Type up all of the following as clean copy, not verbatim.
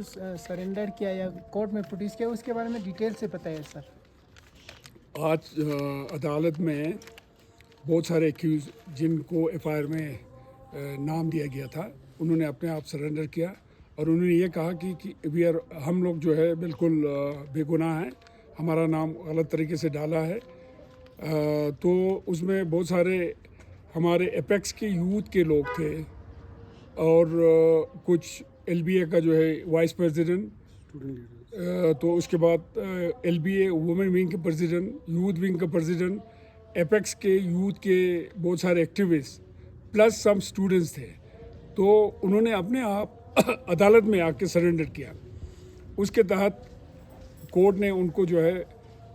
Surrender किया या court में प्रोड्यूस किया, उसके बारे में डिटेल से बताइए सर। आज अदालत में बहुत सारे एक्यूज जिनको एफआईआर में नाम दिया गया था, उन्होंने अपने आप सरेंडर किया और उन्होंने ये कहा कि हम लोग जो है बिल्कुल बेगुनाह हैं, हमारा नाम गलत तरीके से डाला है। तो उसमें बहुत सारे हमारे एपेक्स के यूथ के लोग थे और कुछ एलबीए का जो है वाइस प्रेसिडेंट, तो उसके बाद एलबीए वुमेन विंग के प्रेसिडेंट, यूथ विंग का प्रेसिडेंट, एपेक्स के यूथ के बहुत सारे एक्टिविस्ट प्लस सम स्टूडेंट्स थे। तो उन्होंने अपने आप अदालत में आके सरेंडर किया। उसके तहत कोर्ट ने उनको जो है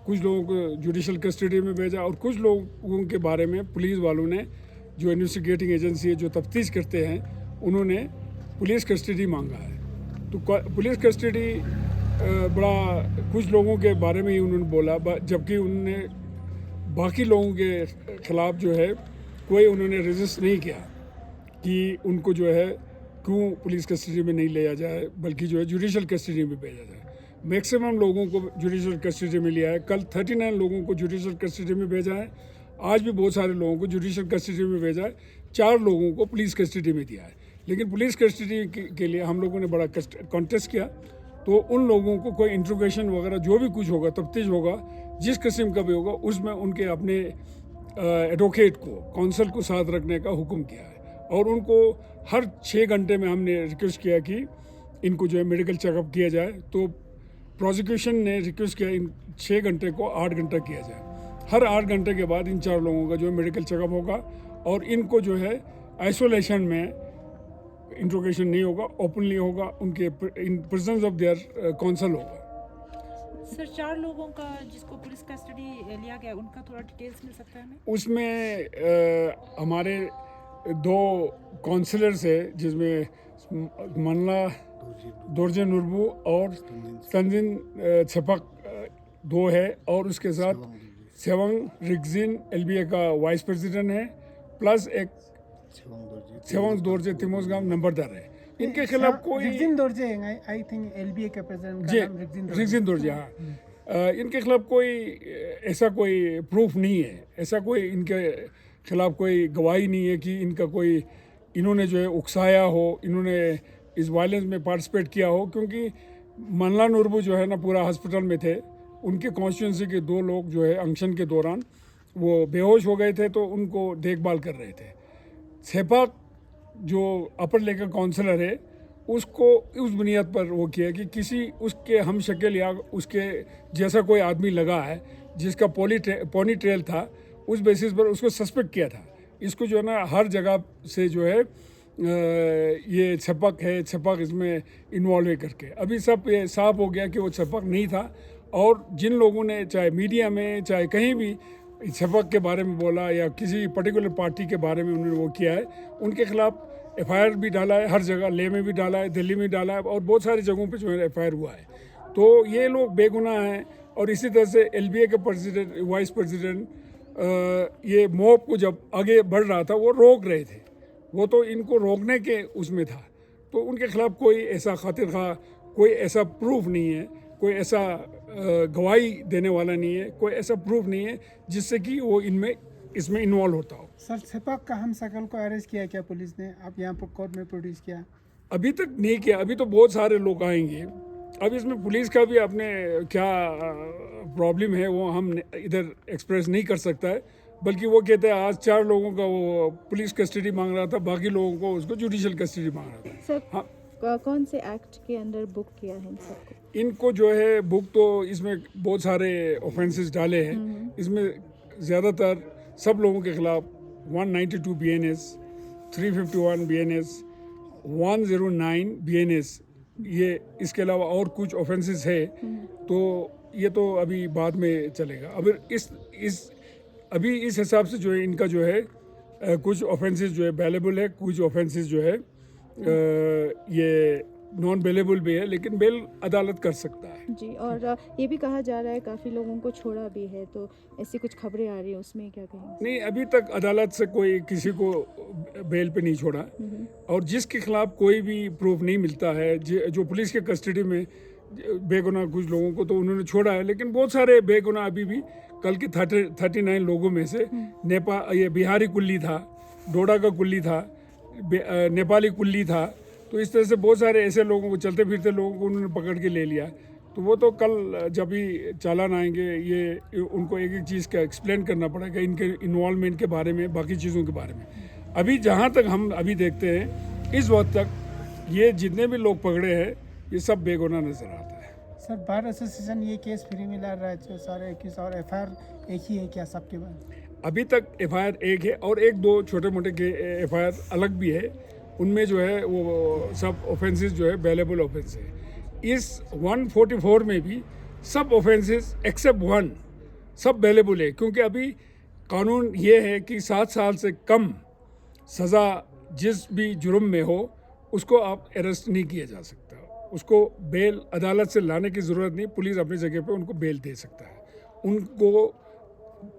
कुछ लोगों को जुडिशल कस्टडी में भेजा और कुछ लोगों के बारे में पुलिस वालों ने, जो इन्वेस्टिगेटिंग एजेंसी है जो तफ्तीश करते हैं, उन्होंने पुलिस कस्टडी मांगा है। तो पुलिस कस्टडी बड़ा कुछ लोगों के बारे में ही उन्होंने बोला, जबकि उन्होंने बाकी लोगों के ख़िलाफ़ जो है कोई उन्होंने रेजिस्ट नहीं किया कि उनको जो है क्यों पुलिस कस्टडी में नहीं लिया जाए, बल्कि जो है जुडिशल कस्टडी में भेजा जाए। मैक्सिमम लोगों को जुडिशल कस्टडी में लिया है। कल 39 लोगों को जुडिशल कस्टडी में भेजा है। आज भी बहुत सारे लोगों को जुडिशल कस्टडी में भेजा है। 4 लोगों को पुलिस कस्टडी में दिया है। लेकिन पुलिस कस्टडी के लिए हम लोगों ने बड़ा कॉन्टेस्ट किया। तो उन लोगों को कोई इंट्रोगेशन वगैरह जो भी कुछ होगा, तफ्तीश होगा, जिस किस्म का भी होगा, उसमें उनके अपने एडवोकेट को, काउंसिल को साथ रखने का हुक्म किया है। और उनको हर 6 घंटे में हमने रिक्वेस्ट किया कि इनको जो है मेडिकल चेकअप किया जाए। तो प्रोसिक्यूशन ने रिक्वेस्ट किया इन 6 घंटे को 8 घंटा किया जाए। हर 8 घंटे के बाद इन 4 लोगों का जो है मेडिकल चेकअप होगा और इनको जो है आइसोलेशन में इंट्रोगेशन नहीं होगा, ओपनली होगा, उनके in presence of their council होगा। सर, 4 लोगों का जिसको पुलिस कस्टडी लिया गया, उनका थोड़ा डिटेल्स मिल सकता है हमें? उसमें हमारे 2 काउंसिलर्स है, जिसमें मनला दोरजे नुरबू और तंजिन छपक 2 है, और उसके साथ सेवंग रिगजिन एलबीए का वाइस प्रेसिडेंट है, प्लस एक सेवंग दोरजे तिमोसगाम नंबरदार है। इनके खिलाफ कोई Rigzin Dorje I think LBA के प्रेसिडेंट का नाम रिगजिन दोरजे, हाँ। इनके खिलाफ कोई ऐसा कोई प्रूफ नहीं है, ऐसा कोई इनके खिलाफ कोई गवाही नहीं है कि इनका कोई इन्होंने जो है उकसाया हो, इन्होंने इस वायलेंस में पार्टिसिपेट किया हो। क्योंकि मनला नुरबू जो है ना पूरा हॉस्पिटल में थे। उनके कॉन्स्टिट्यूंसी के 2 लोग जो है अनशन के दौरान वो बेहोश हो गए थे, तो उनको देखभाल कर रहे थे। सेपाक जो अपर लेकर काउंसलर है, उसको उस बुनियाद पर वो किया कि किसी उसके हम शक्ल या उसके जैसा कोई आदमी लगा है जिसका पोनी ट्रेल था, उस बेसिस पर उसको सस्पेक्ट किया था। इसको जो है ना हर जगह से जो है ये छपक है, छपक इसमें इन्वॉल्व है करके अभी सब ये साफ हो गया कि वो छपक नहीं था। और जिन लोगों ने चाहे मीडिया में चाहे कहीं भी छपक के बारे में बोला या किसी पर्टिकुलर पार्टी के बारे में उन्होंने वो किया है, उनके खिलाफ एफआईआर भी डाला है। हर जगह लेह में भी डाला है, दिल्ली में डाला है और बहुत सारी जगहों पे जो है एफआईआर हुआ है। तो ये लोग बेगुनाह हैं। और इसी तरह से एलबीए के प्रेसिडेंट, वाइस प्रेसिडेंट, ये मॉब को जब आगे बढ़ रहा था वो रोक रहे थे, वो तो इनको रोकने के उसमें था। तो उनके खिलाफ कोई ऐसा खातिर खा, कोई ऐसा प्रूफ नहीं है, कोई ऐसा गवाही देने वाला नहीं है, कोई ऐसा प्रूफ नहीं है जिससे कि वो इसमें इन्वॉल्व होता हो। सर, सेपाक का हम शकल को अरेस्ट किया क्या पुलिस ने? आप यहाँ पर कोर्ट में प्रोड्यूस किया? अभी तक नहीं किया, अभी तो बहुत सारे लोग आएंगे। अब इसमें पुलिस का भी अपने क्या प्रॉब्लम है वो हम इधर एक्सप्रेस नहीं कर सकता है। बल्कि वो कहते हैं आज 4 लोगों का वो पुलिस कस्टडी मांग रहा था, बाकी लोगों को उसको जुडिशल कस्टडी मांग रहा था। सर, हाँ, कौन से एक्ट के अंदर बुक किया है इन सबको? इनको जो है बुक तो इसमें बहुत सारे ऑफेंसेस डाले हैं। इसमें ज़्यादातर सब लोगों के खिलाफ 192 BNS, 351 BNS, 109 BNS, ये इसके अलावा और कुछ ऑफेंसेस है। तो ये तो अभी बाद में चलेगा। अभी इस हिसाब से जो है इनका जो है कुछ ऑफेंसेस जो है अवेलेबल है, कुछ ऑफेंसेस जो है ये नॉन बेलेबल भी है, लेकिन बेल अदालत कर सकता है। जी, और ये भी कहा जा रहा है काफ़ी लोगों को छोड़ा भी है, तो ऐसी कुछ खबरें आ रही हैं, उसमें क्या कहेंगे? नहीं, अभी तक अदालत से कोई किसी को बेल पे नहीं छोड़ा, और जिसके खिलाफ कोई भी प्रूफ नहीं मिलता है, जो पुलिस के कस्टडी में बेगुनाह कुछ लोगों को तो उन्होंने छोड़ा है, लेकिन बहुत सारे बेगुनाह अभी भी, कल के 39 लोगों में से ये बिहारी कुल्ली था, डोडा का कुल्ली था, नेपाली कुल्ली था, तो इस तरह से बहुत सारे ऐसे लोगों को, चलते फिरते लोगों को उन्होंने पकड़ के ले लिया। तो वो तो कल जब भी चालान आएंगे, ये उनको एक एक चीज़ का एक्सप्लेन करना पड़ेगा, इनके इन्वॉल्वमेंट के बारे में, बाकी चीज़ों के बारे में। अभी जहाँ तक हम अभी देखते हैं, इस वक्त तक ये जितने भी लोग पकड़े हैं, ये सब बेगुनाह नजर आता है। सर, बार एसोसिएशन ये केस फ्री में लड़ रहा है, जो सारे केस, और एफआईआर एक ही है क्या सबके बाद? अभी तक एफआईआर एक है, और एक दो छोटे मोटे के एफआईआर अलग भी है, उनमें जो है वो सब ऑफेंसेस जो है बेलेबल ऑफेंस है। इस 144 में भी सब ऑफेंसेस एक्सेप्ट वन सब बेलेबल है, क्योंकि अभी कानून ये है कि 7 साल से कम सज़ा जिस भी जुर्म में हो उसको आप अरेस्ट नहीं किया जा सकता, उसको बेल अदालत से लाने की ज़रूरत नहीं, पुलिस अपनी जगह पे उनको बेल दे सकता है। उनको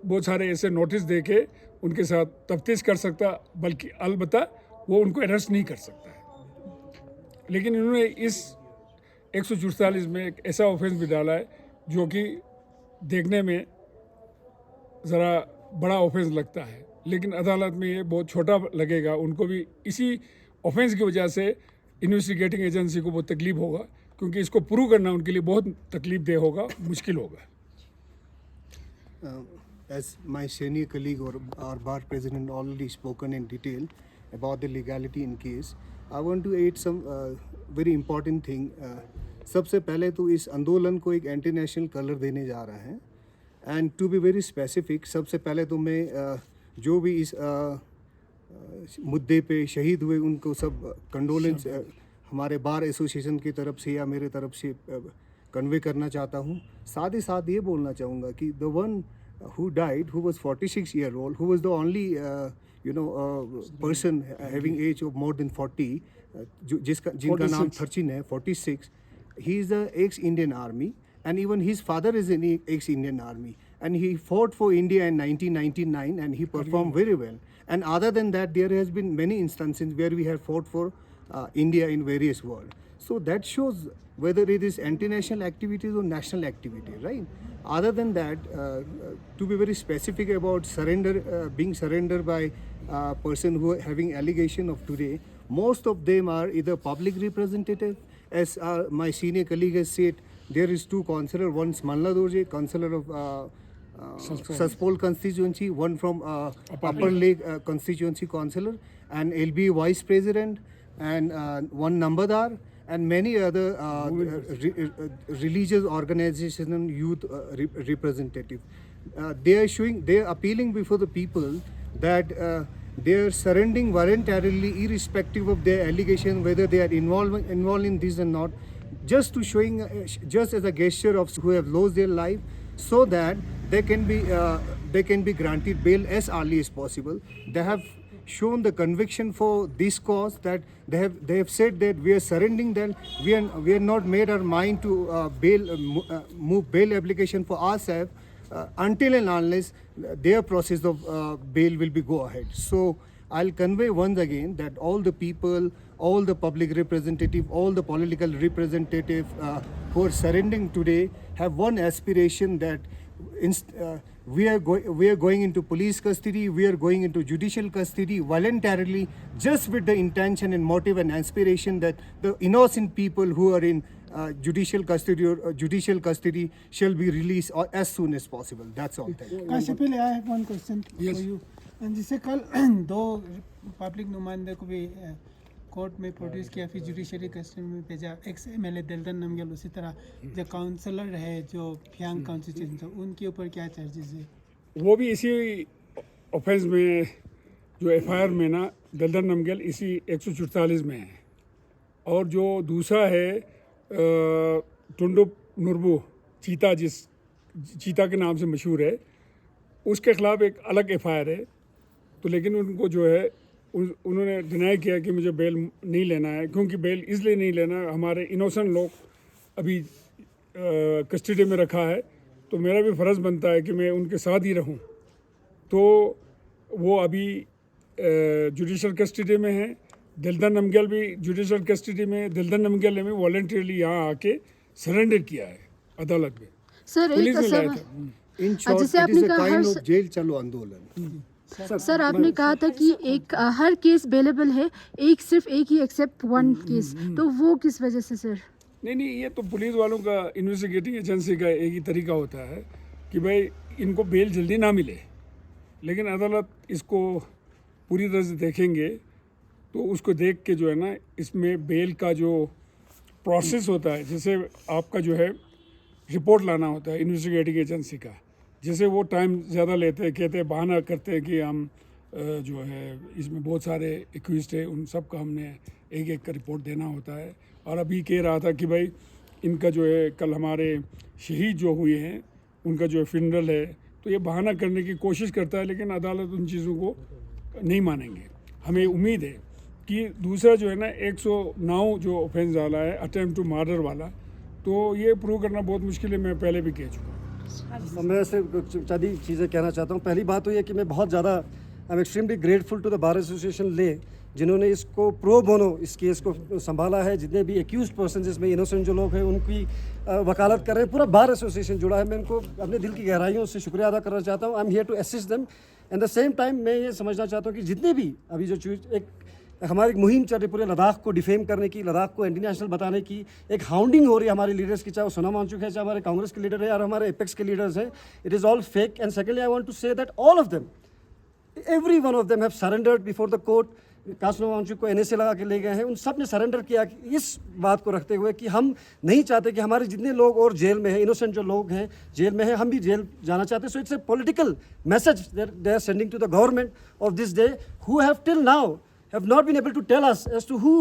बहुत सारे ऐसे नोटिस दे के उनके साथ तफ्तीश कर सकता, बल्कि अलबत्ता वो उनको अरेस्ट नहीं कर सकता है। लेकिन इन्होंने इस 144 में एक ऐसा ऑफेंस भी डाला है जो कि देखने में ज़रा बड़ा ऑफेंस लगता है, लेकिन अदालत में ये बहुत छोटा लगेगा उनको भी। इसी ऑफेंस की वजह से इन्वेस्टिगेटिंग एजेंसी को बहुत तकलीफ होगा, क्योंकि इसको प्रूव करना उनके लिए बहुत तकलीफ दे होगा, मुश्किल होगा। As my senior colleague or our bar president already spoken in detail about the legality in case, I want to add some very important thing. सबसे पहले तो इस आंदोलन को एक इंटरनेशनल कलर देने जा रहा है, and to be very specific, सबसे पहले तो मैं जो भी इस मुद्दे पे शहीद हुए उनको सब कंडोलेंस हमारे बार एसोसिएशन की तरफ से या मेरे तरफ से कन्वे करना चाहता हूँ। साथ ही साथ ये बोलना चाहूँगा कि the one who died, who was 46-year-old, who was the only person having age of more than 40, जिनका नाम 13 है, 46, he is the ex-Indian Army, and even his father is an ex-Indian Army, and he fought for India in 1999, and he performed very well. And other than that, there has been many instances where we have fought for India in various world. So that shows whether it is international activities or national activity, right? Other than that, to be very specific about surrender, being surrendered by a person who are having allegation of today, most of them are either public representative, as my senior colleague has said, there is 2 councillor, one is Manla Dorje, councillor of Saspol constituency, one from Upper Lake constituency councillor, and LB vice president, and one Nambadar, and many other religious organization and youth representative. They are appealing before the people that they are surrendering voluntarily, irrespective of their allegation, whether they are involved in this or not, just to showing, just as a gesture of who have lost their life, so that they can be granted bail as early as possible. They have shown the conviction for this cause, that they have said that we are surrendering them. We are not made our mind to move bail application for ourselves until and unless their process of bail will be go ahead. So I'll convey once again that all the people, all the public representative, all the political representative who are surrendering today have one aspiration, that we are going into police custody, we are going into judicial custody voluntarily, just with the intention and motive and aspiration that the innocent people who are in judicial custody shall be released as soon as possible. That's all. Thank you. काशिफिल, I have one question Yes. for you. जिससे कल 2 public नुमाइंदे को भी court में produce किया, फिर judiciary custody में भेजा। एक्स एमएलए दलदन नमग्याल, उसी तरह जो काउंसलर है जो फ्यांग कॉन्स्टिट्यूशन था, उनके ऊपर क्या चार्जेस है? वो भी इसी ऑफेंस में, जो एफआईआर में ना, दलदन नमग्याल इसी 144 में है। और जो दूसरा है टुंडुप नुरबू चीता, चीता के नाम से मशहूर है, उसके ख़िलाफ़ एक अलग एफआईआर है। तो लेकिन उनको जो है उन्होंने डिनाई किया कि मुझे बेल नहीं लेना है, क्योंकि बेल इसलिए नहीं लेना, हमारे इनोसेंट लोग अभी कस्टडी में रखा है, तो मेरा भी फ़र्ज़ बनता है कि मैं उनके साथ ही रहूं। तो वो अभी जुडिशल कस्टडी में है। दिलदन नमग्याल भी जुडिशल कस्टडी में। दिलदन नमग्याल ने भी वॉलंटियरली यहाँ आके सरेंडर किया है अदालत में। सर पुलिस एक ने लाया सवाल, था। इन जैसे शॉर्ट इट आपने इज अ कहा काइंड हर ऑफ जेल चलो आंदोलन। सर आपने कहा था कि एक हर केस बेलेबल है, एक सिर्फ एक ही एक्सेप्ट वन केस, तो वो किस वजह से सर? नहीं, ये तो पुलिस वालों का, इन्वेस्टिगेटिंग एजेंसी का एक ही तरीका होता है कि भाई इनको बेल जल्दी ना मिले, लेकिन अदालत इसको पूरी तरह से देखेंगे तो उसको देख के जो है ना, इसमें बेल का जो प्रोसेस होता है, जैसे आपका जो है रिपोर्ट लाना होता है इन्वेस्टिगेटिंग एजेंसी का, जैसे वो टाइम ज़्यादा लेते हैं, कहते हैं, बहाना करते हैं कि हम जो है इसमें बहुत सारे एक्यूज्ड है, उन सब का हमने एक एक का रिपोर्ट देना होता है। और अभी कह रहा था कि भाई इनका जो है कल हमारे शहीद जो हुए हैं उनका जो है फिनरल है, तो ये बहाना करने की कोशिश करता है, लेकिन अदालत उन चीज़ों को नहीं मानेंगे। हमें उम्मीद है कि दूसरा जो है ना 109 जो ऑफेंस डाला है अटेम्प्ट टू मर्डर वाला, तो ये प्रूव करना बहुत मुश्किल है, मैं पहले भी कह चुका हूँ। मैं सिर्फ चंद चीज़ें कहना चाहता हूँ। पहली बात तो ये कि मैं बहुत ज़्यादा I am extremely grateful to the bar association ले, जिन्होंने इसको प्रो बोनो इस केस को संभाला है। जितने भी एक्यूज पर्सन जिसमें इनोसेंट जो लोग हैं उनकी वकालत कर रहे हैं, पूरा बार एसोसिएशन जुड़ा है। मैं इनको अपने दिल की गहराइयों से शुक्रिया अदा करना चाहता हूँ। I am here to assist them. At the same time मैं ये समझना चाहता हूँ कि जितने भी अभी जो एक हमारी मुहिम चल रही पूरे लद्दाख को डिफेम करने की, लद्दाख को इंटरनेशनल बताने की, एक हाउंडिंग हो रही है हमारे लीडर्स की, चाहे वो सोनम वांगचुक है, चाहे हमारे कांग्रेस के लीडर है और हमारे एपेक्स के लीडर्स हैं, it is all fake. And secondly I want to say that all of them, every one of them have surrendered before the court. कासनो वांगचुक को एनएसए लगा के ले गए हैं, उन सब ने सरेंडर किया इस बात को रखते हुए कि हम नहीं चाहते कि हमारे जितने लोग और जेल में हैं, इनोसेंट जो लोग हैं जेल में हैं, हम भी जेल जाना चाहते हैं। So it's a political message they are sending to the government of this day, who have till now have not been able to tell us as to who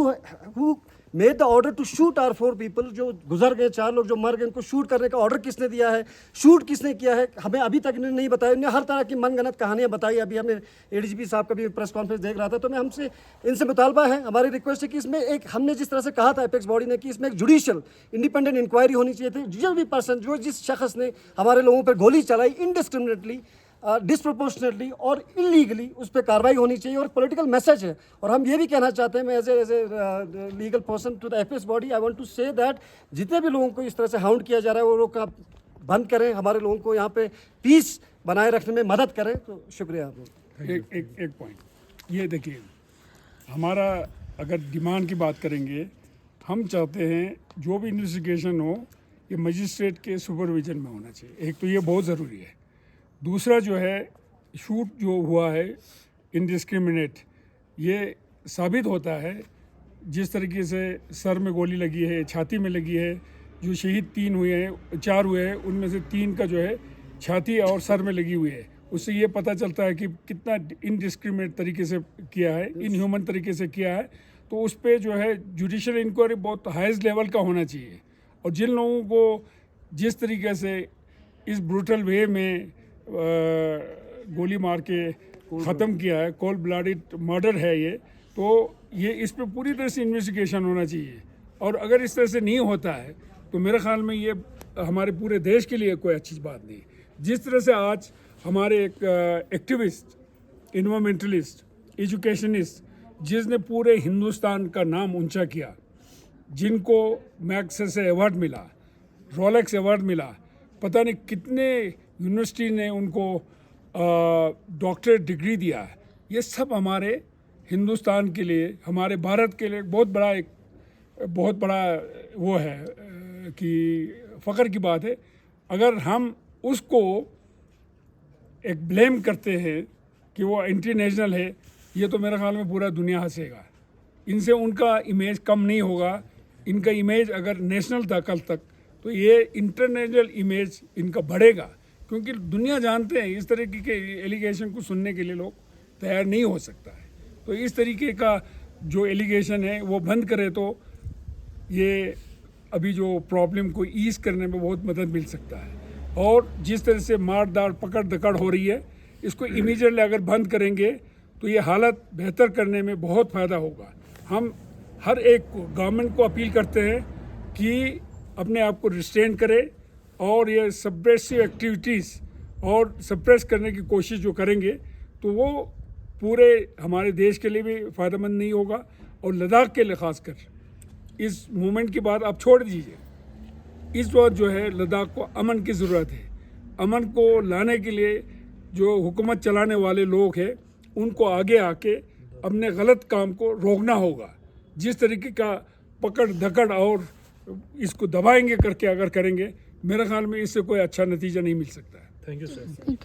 made the order to shoot our 4 people। जो गुजर गए, 4 लोग जो मर गए, उनको shoot करने का ऑर्डर किसने दिया है, शूट किसने किया है, हमें अभी तक इन्होंने नहीं बताया। इन्होंने हर तरह की मनगढ़ंत कहानियां बताई। अभी हमें एडीजीपी साहब का भी प्रेस कॉन्फ्रेंस देख रहा था, तो मैं हमसे इनसे मुतालबा है, हमारी रिक्वेस्ट है कि इसमें एक, हमने जिस तरह से कहा था एपेक्स बॉडी ने कि इसमें एक जुडिशियल इंडिपेंडेंट इंक्वायरी होनी चाहिए थी। जो भी पर्सन, जो जिस शख्स ने हमारे लोगों पर गोली चलाई इनडिस्क्रिमिनेटली, डिसप्रोपोर्शनेटली और इलीगली, उस पर कार्रवाई होनी चाहिए। और पॉलिटिकल मैसेज है। और हम ये भी कहना चाहते हैं, मैं as a legal person to the apex body, I want to say that जितने भी लोगों को इस तरह से हाउंड किया जा रहा है वो लोग का बंद करें, हमारे लोगों को यहाँ पे पीस बनाए रखने में मदद करें। तो शुक्रिया आप लोग। एक पॉइंट ये देखिए, हमारा अगर डिमांड की बात करेंगे, हम चाहते हैं जो भी इन्वेस्टिगेशन हो ये मजिस्ट्रेट के सुपरविजन में होना चाहिए। एक तो ये बहुत ज़रूरी है। दूसरा जो है शूट जो हुआ है इनडिस्क्रिमिनेट, ये साबित होता है जिस तरीके से सर में गोली लगी है, छाती में लगी है। जो शहीद 3 हुए हैं, 4 हुए हैं, उनमें से 3 का जो है छाती और सर में लगी हुई है। उससे ये पता चलता है कि कितना इनडिस्क्रिमिनेट तरीके से किया है, इनह्यूमन तरीके से किया है। तो उस पर जो है जुडिशल इंक्वायरी बहुत हाईएस्ट लेवल का होना चाहिए। और जिन लोगों को जिस तरीके से इस ब्रूटल वे में गोली मार के ख़त्म किया है, कोल्ड ब्लडेड मर्डर है ये, तो ये इस पे पूरी तरह से इन्वेस्टिगेशन होना चाहिए। और अगर इस तरह से नहीं होता है तो मेरे ख्याल में ये हमारे पूरे देश के लिए कोई अच्छी बात नहीं। जिस तरह से आज हमारे एक एक्टिविस्ट, इन्वायरमेंटलिस्ट, एजुकेशनिस्ट, जिसने पूरे हिंदुस्तान का नाम ऊंचा किया, जिनको मैग्सेसे अवार्ड मिला, रोलेक्स अवार्ड मिला, पता नहीं कितने यूनिवर्सिटी ने उनको डॉक्टरेट डिग्री दिया है, ये सब हमारे हिंदुस्तान के लिए, हमारे भारत के लिए बहुत बड़ा वो है कि फ़ख्र की बात है। अगर हम उसको एक ब्लेम करते हैं कि वो इंटरनेशनल है, ये तो मेरे ख्याल में पूरा दुनिया हंसेगा। इनसे उनका इमेज कम नहीं होगा। इनका इमेज अगर नेशनल था कल तक, तो ये इंटरनेशनल इमेज इनका बढ़ेगा, क्योंकि दुनिया जानते हैं इस तरीके के एलिगेशन को सुनने के लिए लोग तैयार नहीं हो सकता है। तो इस तरीके का जो एलिगेशन है वो बंद करे तो ये अभी जो प्रॉब्लम को ईज करने में बहुत मदद मिल सकता है। और जिस तरह से मार दार पकड़ दकड़ हो रही है, इसको इमीडिएटली अगर बंद करेंगे तो ये हालत बेहतर करने में बहुत फ़ायदा होगा। हम हर एक को, गवर्नमेंट को अपील करते हैं कि अपने आप को रिस्ट्रेन करे और ये सप्रेसिव एक्टिविटीज़ और सप्रेस करने की कोशिश जो करेंगे तो वो पूरे हमारे देश के लिए भी फ़ायदेमंद नहीं होगा और लद्दाख के लिए ख़ासकर इस मूवमेंट की बात आप छोड़ दीजिए। इस वक्त जो है लद्दाख को अमन की ज़रूरत है। अमन को लाने के लिए जो हुकूमत चलाने वाले लोग हैं उनको आगे आके अपने गलत काम को रोकना होगा। जिस तरीके का पकड़ धकड़ और इसको दबाएंगे करके अगर करेंगे, मेरे ख्याल में इससे कोई अच्छा नतीजा नहीं मिल सकता है। Thank you sir. Thank you.